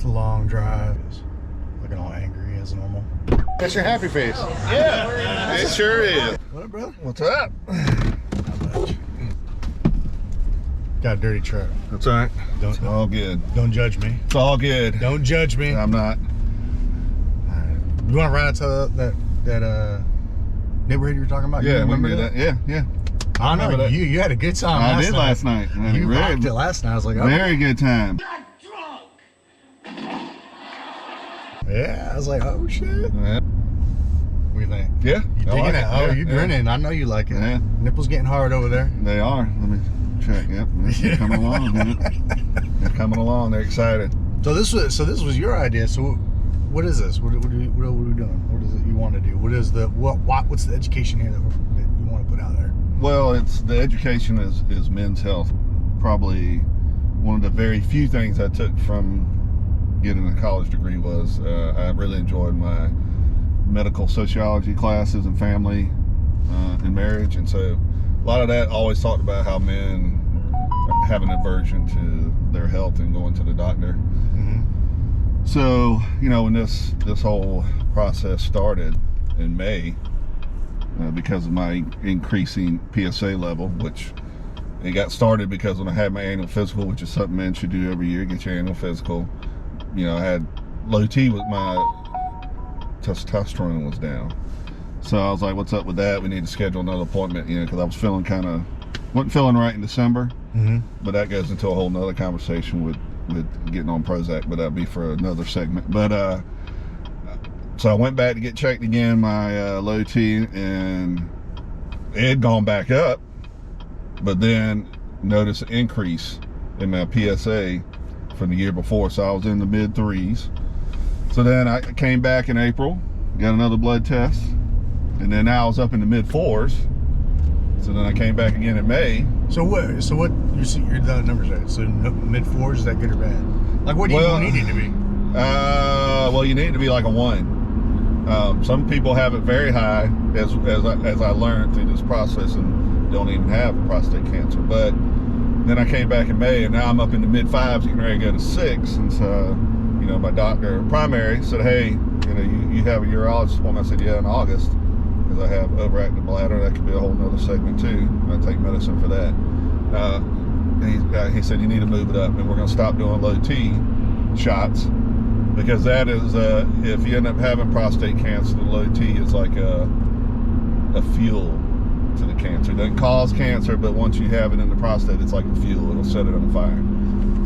It's a long drive. Looking all angry as normal. That's your happy face. Yeah, it sure is. What up, brother? What's up? Not much. Got a dirty truck. That's all right. Don't, It's all good. Don't judge me. It's all good. Don't judge me. I'm not. You want to ride out to that neighborhood you were talking about? Yeah, you we can remember do that. Yeah. I know remember that. you had a good time. I did last night. You rocked it last night. I was like, oh. Very good time. Yeah, I was like, oh shit. Yeah. What do you think? Yeah. You digging it? Oh, you grinning. I know you like it. Yeah. Nipples getting hard over there. They are. Let me check. Yep. They're coming along. They're coming along. They're excited. So this was your idea. So what is this? What are we doing? What is it you want to do? What is what's the education here that you want to put out there? Well, the education is men's health. Probably one of the very few things I took from getting a college degree was I really enjoyed my medical sociology classes and family and marriage, and so a lot of that always talked about how men have an aversion to their health and going to the doctor. Mm-hmm. So when this whole process started in May, because of my increasing PSA level, which it got started because when I had my annual physical, which is something men should do every year, get your annual physical. I had low T with my testosterone was down. So I was like, what's up with that? We need to schedule another appointment, because I was wasn't feeling right in December. Mm-hmm. But that goes into a whole nother conversation with getting on Prozac, but that'll be for another segment. But so I went back to get checked again, my low T, and it had gone back up, but then noticed an increase in my PSA from the year before. So I was in the mid 3s. So then I came back in April, got another blood test, and then now I was up in the mid 4s. So then I came back again in May. So what you see your numbers at? So mid 4s, is that good or bad? Like what do you need it to be? Well, you need it to be like a 1. Some people have it very high, as I learned through this process, and don't even have prostate cancer. But then I came back in May, and now I'm up in the mid 5s, getting ready to go to 6. And so, my doctor primary said, hey, you have a urologist appointment. I said, yeah, in August, because I have overactive bladder. That could be a whole nother segment too. I take medicine for that. He said, you need to move it up, and we're going to stop doing low T shots, because that is, if you end up having prostate cancer, the low T is like a fuel to the cancer. It doesn't cause cancer, but once you have it in the prostate, it's like a fuel. It'll set it on fire.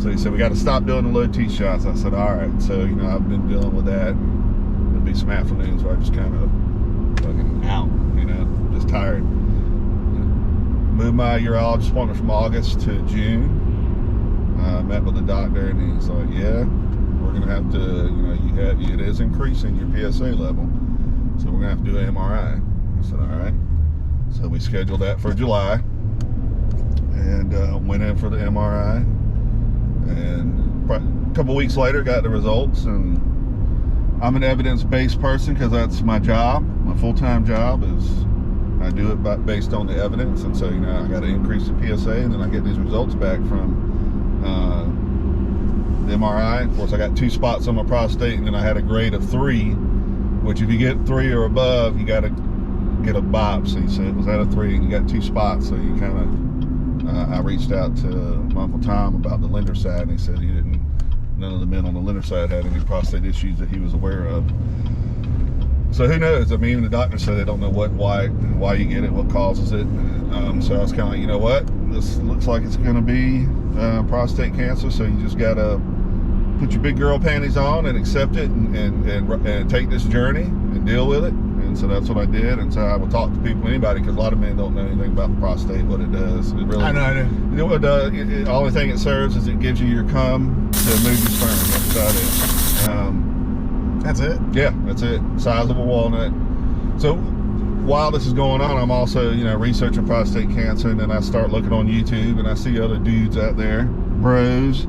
So he said, we got to stop doing the low T shots. I said, all right. So, I've been dealing with that. There'll be some afternoons where I just kind of fucking out, just tired. Moved my urologist appointment from August to June. Met with the doctor, and he's like, yeah, we're going to have to, it is increasing your PSA level. So we're going to have to do an MRI. I said, all right. So we scheduled that for July, and went in for the MRI, and a couple weeks later got the results. And I'm an evidence-based person because that's my job. My full-time job is I do it based on the evidence, and so I got to increase the PSA, and then I get these results back from the MRI. Of course, I got 2 spots on my prostate, and then I had a grade of 3, which if you get 3 or above, you got to get a biopsy. So it was at a 3, and you got 2 spots. So you kind of, I reached out to my Uncle Tom about the Linder side, and he said none of the men on the Linder side had any prostate issues that he was aware of. So who knows? I mean, even the doctor said they don't know why you get it, what causes it. So I was kind of like, you know what? This looks like it's going to be prostate cancer. So you just got to put your big girl panties on and accept it, and take this journey and deal with it. And so that's what I did. And so I would talk to people, anybody, because a lot of men don't know anything about the prostate, what it does. It really, I know. You know what it does? The only thing it serves is it gives you your cum to move your sperm. That's about it. That's it? Yeah, that's it. Size of a walnut. So while this is going on, I'm also, researching prostate cancer, and then I start looking on YouTube, and I see other dudes out there, bros,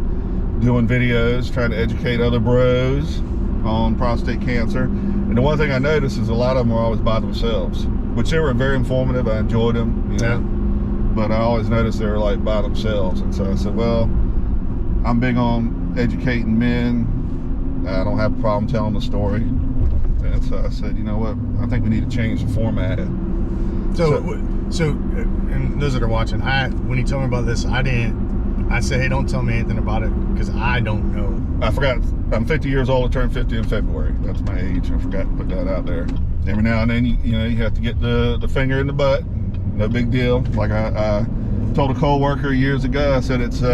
doing videos, trying to educate other bros on prostate cancer. And the one thing I noticed is a lot of them are always by themselves, which they were very informative. I enjoyed them, but I always noticed they were like by themselves. And so I said, well, I'm big on educating men I don't have a problem telling the story. And so I said, you know what? I think we need to change the format. So, and those that are watching, when you told me about this, I said, hey, don't tell me anything about it because I don't know. I forgot. I'm 50 years old. I turned 50 in February. That's my age. I forgot to put that out there. Every now and then, you have to get the finger in the butt. No big deal. Like I told a co-worker years ago, I said it's 2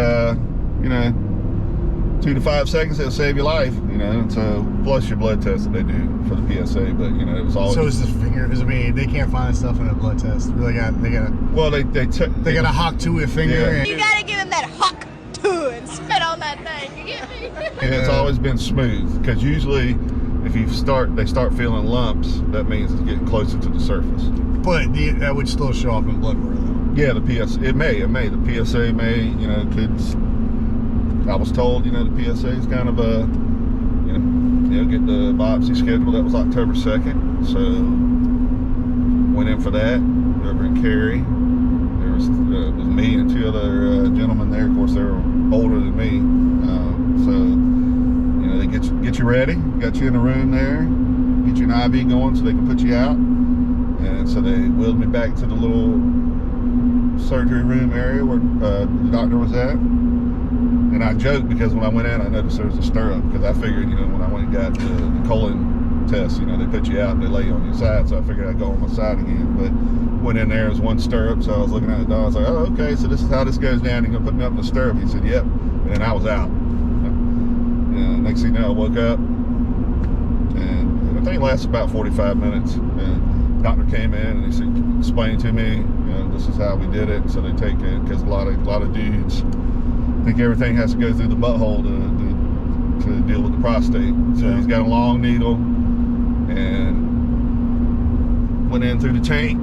to 5 seconds that'll save your life. And so plus your blood test that they do for the PSA. But it was always. So is the finger? I mean, they can't find stuff in a blood test. They gotta. Well, they gotta hawk to a finger. Yeah. You gotta give him that hawk to and spit on that thing. You get me? And it's always been smooth because usually if they start feeling lumps, that means it's getting closer to the surface. But that would still show up in blood work though. Yeah, the PSA, it may. The PSA may, could. I was told, the PSA is kind of a, get the biopsy scheduled. That was October 2nd. So went in for that over in Cary. There was me and 2 other gentlemen there. Of course, they were older than me. They get you ready, got you in the room there, get you an IV going so they can put you out. And so they wheeled me back to the little surgery room area where the doctor was at. And I joked because when I went in, I noticed there was a stirrup because I figured, when I went and got the colon test, they put you out and they lay you on your side. So I figured I'd go on my side again. But went in there, was one stirrup. So I was looking at the dog. I was like, oh, okay, so this is how this goes down. You're going to put me up in the stirrup? He said, yep. And then I was out. Next thing you know, I woke up. And I think it lasted about 45 minutes. And the doctor came in and he explained to me, this is how we did it. So they take it because a lot of dudes think everything has to go through the butthole to deal with the prostate. So he's got a long needle and went in through the tank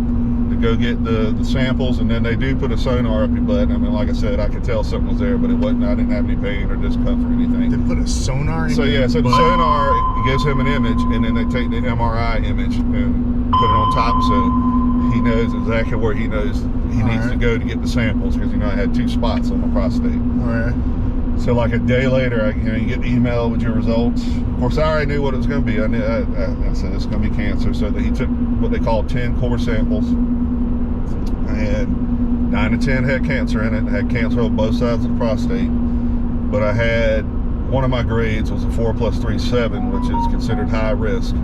to go get the samples, and then they do put a sonar up your butt. I mean, like I said, I could tell something was there, but it wasn't. I didn't have any pain or discomfort or anything. They put a sonar in so the sonar gives him an image, and then they take the MRI image and put it on top, so he knows exactly where he needs to go to get the samples, because I had 2 spots on my prostate. All right. So like a day later, you get the email with your results. Of course, I already knew what it was going to be. I said it's going to be cancer. So he took what they call 10 core samples, and 9 to 10 had cancer in it. Had cancer on both sides of the prostate, but I had one of my grades was a 4+3 7, which is considered high risk.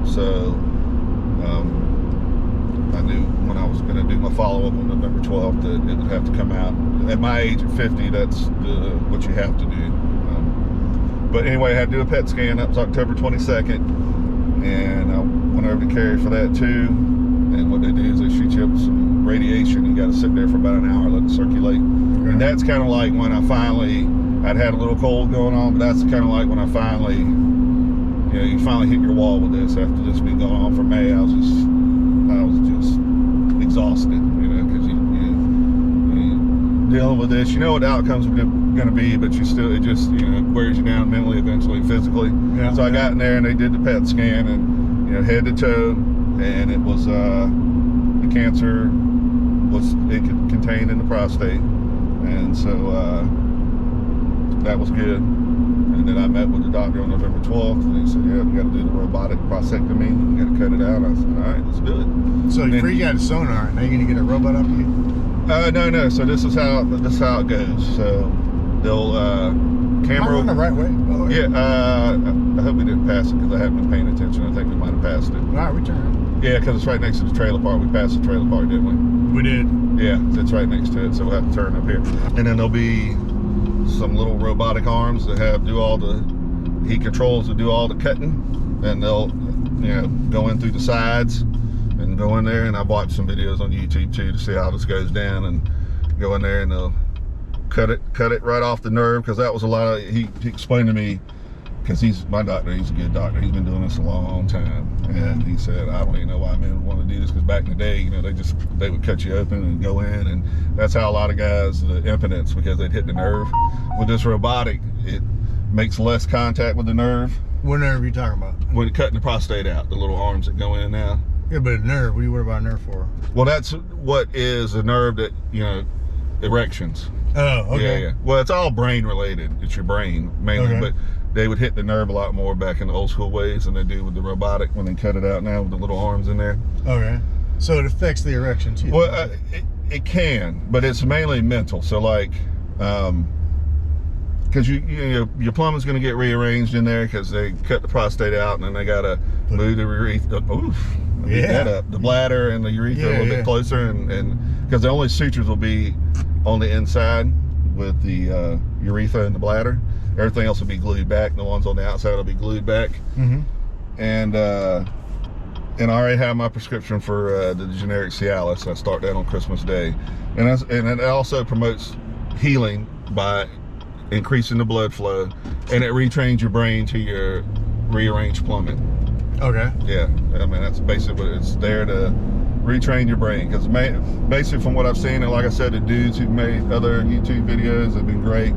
So I knew when I was going to do my follow-up on November 12th that it would have to come out. At my age of 50, that's what you have to do. But anyway, I had to do a PET scan. That was October 22nd. And I went over to Cary for that too. And what they do is they shoot you up with some radiation. You got to sit there for about an hour, let it circulate. Okay. And that's kind of like when I'd had a little cold going on, but that's kind of like when I finally, you finally hit your wall with this after this being going on for May. I was just exhausted, because you're dealing with this. You know what the outcomes are going to be, but it just wears you down mentally, eventually, physically. Yeah, so I got in there and they did the PET scan, and head to toe, and it was the cancer was contained in the prostate, and so that was good. And then I met with the doctor on November 12th, and he said, yeah, we got to do the robotic prostatectomy. We got to cut it out. I said, all right, let's do it. So you got a sonar. Now you're going to get a robot up you? No. So this is how it goes. So they'll camera. Am I on the right way? Yeah. I hope we didn't pass it because I haven't been paying attention. I think we might have passed it. All right, we turn. Yeah, because it's right next to the trailer park. We passed the trailer park, didn't we? We did. Yeah, it's right next to it. So we'll have to turn up here, and then there'll be some little robotic arms that do all the heat controls to do all the cutting, and they'll go in through the sides and go in there. And I've watched some videos on YouTube too to see how this goes down, and go in there and they'll cut it right off the nerve, because that was a lot of he explained to me, because he's my doctor, he's a good doctor, he's been doing this a long time, and he said, I don't even know why men would want to do this, because back in the day, they would cut you open and go in, and that's how a lot of guys, the impotence, because they'd hit the nerve. With this robotic, it makes less contact with the nerve. What nerve are you talking about? When you're cutting the prostate out, the little arms that go in now. Yeah, but a nerve, what do you worry about a nerve for? Well, that's what is a nerve that, erections. Oh, okay. Yeah. Well, it's all brain related. It's your brain mainly, Okay. but they would hit the nerve a lot more back in the old school ways than they do with the robotic when they cut it out now with the little arms in there. Okay. So it affects the erection too. Well, it can, but it's mainly mental. So like, because your plumbing's going to get rearranged in there because they cut the prostate out and then they got to move the urethra. Oof, that up. The bladder and the urethra a little bit closer, and because the only sutures will be on the inside with the urethra and the bladder. Everything else will be glued back. The ones on the outside will be glued back. Mm-hmm. And I already have my prescription for the generic Cialis. I start that on Christmas Day, and it also promotes healing by increasing the blood flow, and it retrains your brain to your rearranged plumbing. Okay. Yeah, I mean that's basically what it's there to retrain your brain. Because basically, from what I've seen, and like I said, the dudes who made other YouTube videos have been great.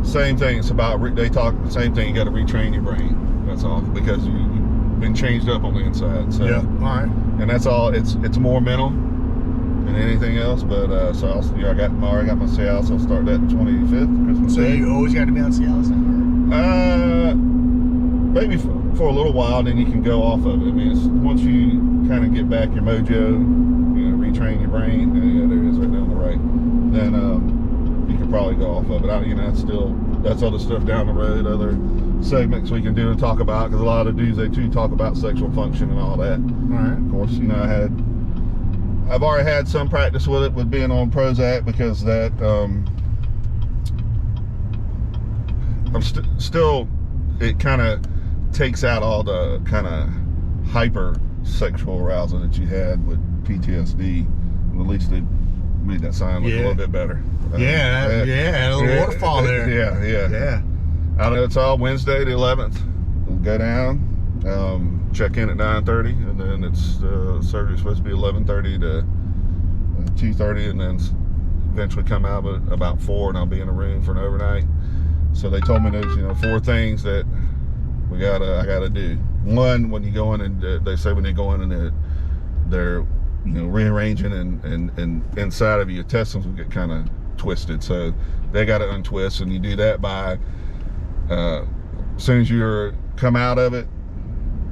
Same thing. It's about they talk the same thing. You got to retrain your brain. That's all, because you've been changed up on the inside. So yeah. All right. And that's all. It's more mental than anything else. But so I already got my Cialis. I'll start that 25th Christmas So Day. you always got to be on Cialis now? Maybe for a little while, then you can go off of it. I mean, once you kind of get back your mojo, retrain your brain. Yeah, there it is right down the right. Then you can probably go off of it. That's other stuff down the road, other segments we can do and talk about, because a lot of dudes, they too talk about sexual function and all that. All right. Of course, I've already had some practice with it, with being on Prozac, because that I'm still, it kind of takes out all the kind of hyper sexual arousal that you had with PTSD. At least they made that sign look a little bit better. A little waterfall there. Yeah. I know it's all Wednesday the 11th. We'll go down, check in at 9:30, and then it's surgery's supposed to be 11:30 to 2:30, and then eventually come out at about 4, and I'll be in a room for an overnight. So they told me there's 4 things that I gotta do. One, when you go in, and they say when they go in and they're rearranging and inside of your intestines will get kind of twisted, so they got to untwist, and you do that by as soon as you come out of it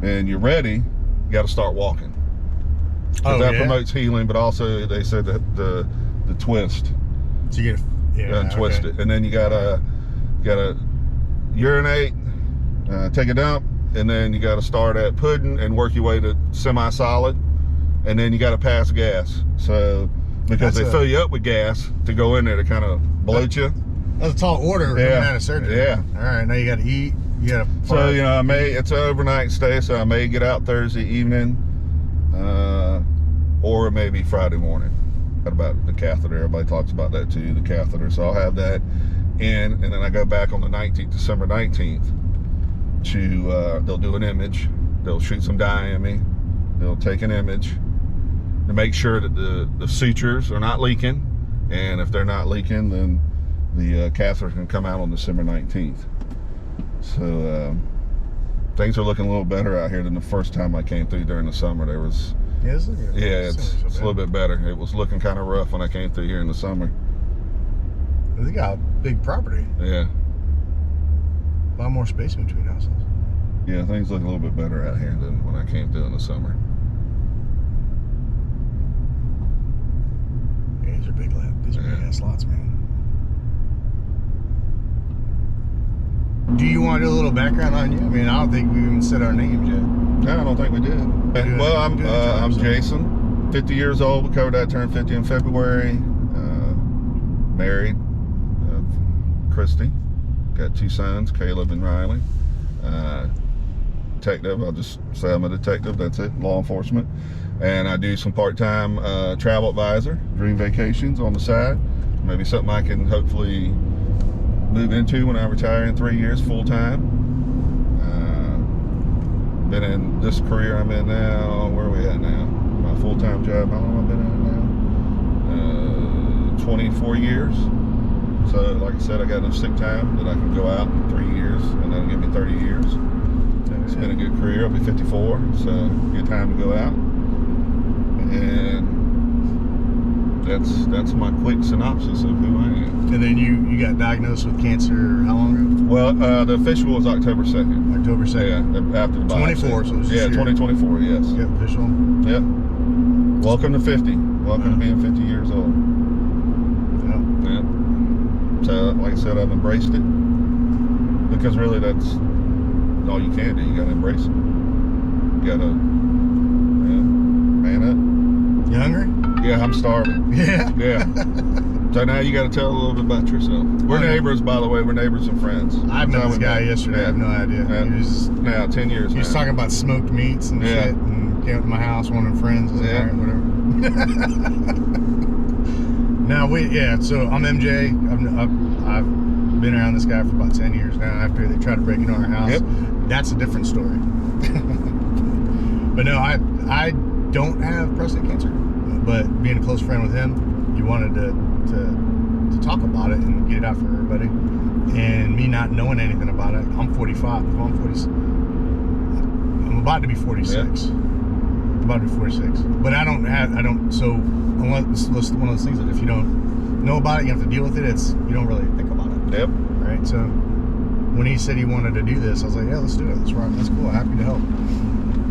and you're ready, you got to start walking. That promotes healing, but also they said that the twist, so you get untwist it, and then you gotta urinate, take a dump, and then you got to start at pudding and work your way to semi-solid, and then you got to pass gas. So because they fill you up with gas to go in there to kind of bloat you. That's a tall order coming out of surgery. Yeah. All right, now you got to eat. You got to. So it's an overnight stay, so I may get out Thursday evening, or maybe Friday morning. About the catheter, everybody talks about that too, the catheter. So I'll have that in, and then I go back on the 19th, December 19th. They'll do an image. They'll shoot some dye in me. They'll take an image to make sure that the sutures are not leaking, and if they're not leaking, then the catheter can come out on December 19th. So things are looking a little better out here than the first time I came through during the summer. There was it's a little bit better. It was looking kind of rough when I came through here in the summer. They got a big property. Yeah. A lot more space between houses. Yeah, things look a little bit better out here than when I came through in the summer. Yeah, these are big These are big ass lots, man. Do you want to do a little background on you? I mean, I don't think we even said our names yet. No, I don't think we did. Well, I'm Jason, 50 years old. We covered that, turned 50 in February. Married, Christy. Got 2 sons, Caleb and Riley. Detective, I'll just say I'm a detective, that's it, law enforcement. And I do some part-time travel advisor, dream vacations on the side. Maybe something I can hopefully move into when I retire in 3 years full-time. Been in this career I'm in now, where are we at now? My full-time job, how long have I been in it now? 24 years. So, like I said, I got enough sick time that I can go out in 3 years, and that'll give me 30 years. It's been a good career. I'll be 54, so good time to go out. And that's my quick synopsis of who I am. And then you got diagnosed with cancer how long ago? Well, the official was October 2nd. October 2nd. Yeah, after the biopsy. 24, so it was this yeah, year. 2024. Yes. Yep, official. Yep. Welcome to 50. Welcome to being 50 years old. Yep. Yeah. So, like I said, I've embraced it because really that's all you can do. You got to embrace it. You got to, man up. You hungry? Yeah, I'm starving. Yeah. Yeah. So now you got to tell a little bit about yourself. We're neighbors, by the way. We're neighbors and friends. I met this guy yesterday. I have no idea. Yeah. He was, now 10 years. he was talking about smoked meats and Yeah. shit, and came up to my house, one of my friends. I was like, Yeah. all right, whatever. Now so I'm MJ. I've been around this guy for about 10 years now. After they tried to break into our house, Yep. That's a different story. But no, I don't have prostate cancer. But being a close friend with him, he wanted to talk about it and get it out for everybody. And me not knowing anything about it, I'm 45. I'm about to be 46. Yeah. About to be 46. But so unless it's one of those things that if you don't know about it, you have to deal with it. You don't really think about it. Yep. Right? So when he said he wanted to do this, I was like, yeah, let's do it. Let's rock. That's cool. Happy to help.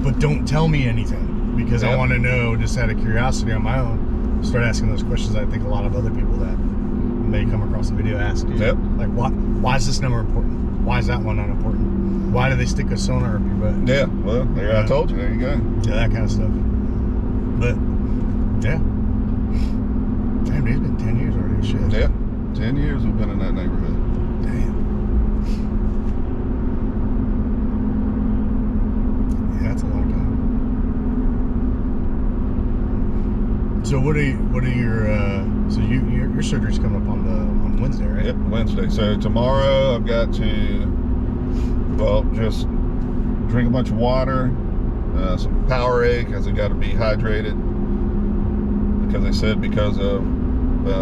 But don't tell me anything because I Yep. want to know, just out of curiosity on my own, start asking those questions I think a lot of other people that may come across the video ask you. Yep. Like, why is this number important? Why is that one not important? Why do they stick a sonar up your butt? Yeah. Well, there I told you. There you go. Yeah, that kind of stuff. But, yeah. Damn, it's been 10 years already. Shit. Yeah. 10 years we've been in that neighborhood. Damn. Yeah, that's a long time. So what are your so your surgery's coming up on Wednesday, right? Yep, Wednesday. So tomorrow I've got to, just drink a bunch of water, some Powerade because I got to be hydrated. Because they said because of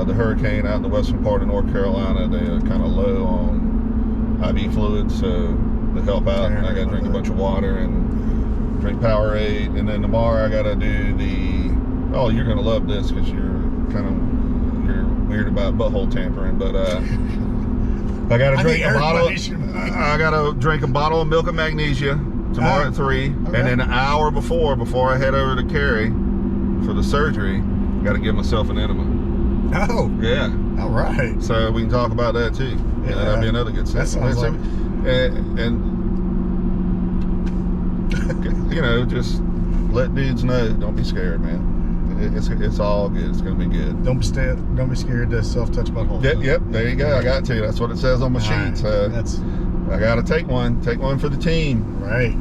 the hurricane out in the western part of North Carolina, they are kind of low on IV fluids, so to help out, I got to drink a bunch of water and drink Powerade. And then tomorrow I got to do you're gonna love this because you're weird about butthole tampering, but I got to drink a bottle. I got to drink a bottle of milk and magnesia tomorrow at 3, okay. and then an hour before I head over to Cary for the surgery, got to give myself an enema. Oh, Yeah. all right. So we can talk about that too. Yeah, That'd be another good that segment. sounds And just let dudes know. Don't be scared, man. It's all good. It's gonna be good. Don't be scared to self-touch butthole. Yep. There you go. I got to. That's what it says on my sheet. So That's I got to take one. Take one for the team. right.